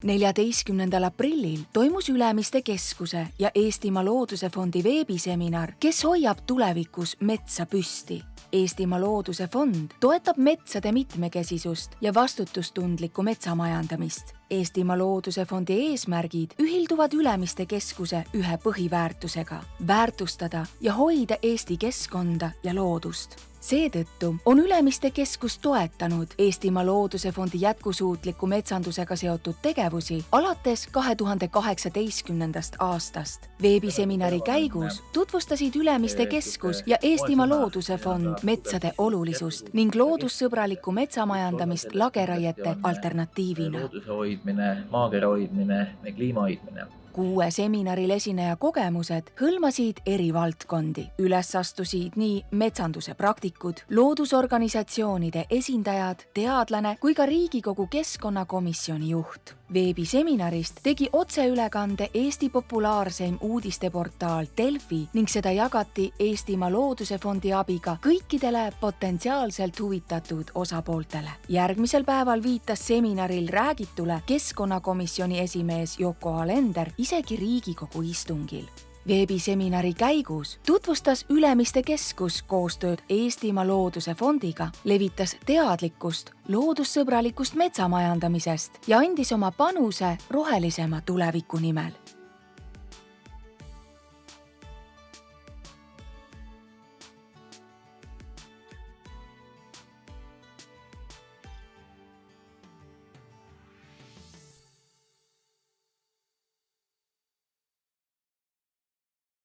14. aprillil toimus Ülemiste Keskuse ja Eestimaa Looduse Fondi veebiseminar, kes hoiab tulevikus metsa püsti. Eestimaa Looduse Fond toetab metsade mitmekesisust ja vastutustundlikku metsamajandamist. Eestimaa Looduse Fondi eesmärgid ühilduvad Ülemiste Keskuse ühe põhiväärtusega – väärtustada ja hoida Eesti keskkonda ja loodust. Seetõttu on Ülemiste Keskus toetanud Eestimaa Looduse Fondi jätkusuutliku metsandusega seotud tegevusi alates 2018. aastast. Veebiseminari käigus tutvustasid Ülemiste Keskus ja Eestimaa Looduse Fond metsade olulisust ning loodussõbralikku metsamajandamist lageraiete alternatiivina. Looduse hoidmine, maakera hoidmine ja kliima hoidmine. 6 seminaril esineja kogemused hõlmasid eri valdkondi. Üles astusid nii metsanduse praktikud, loodusorganisatsioonide esindajad, teadlane kui ka Riigikogu keskkonnakomisjoni juht. Veebiseminarist tegi otseülekande Eesti populaarseim uudisteportaal Delfi ning seda jagati Eestimaa Looduse Fondi abiga kõikidele potentsiaalselt huvitatud osapooltele. Järgmisel päeval viitas seminaril räägitule keskkonnakomisjoni esimees Yoko Alender isegi Riigikogu istungil. Veebiseminari käigus tutvustas Ülemiste Keskus koostööd Eestimaa Looduse Fondiga, levitas teadlikkust loodussõbralikust metsamajandamisest ja andis oma panuse rohelisema tuleviku nimel.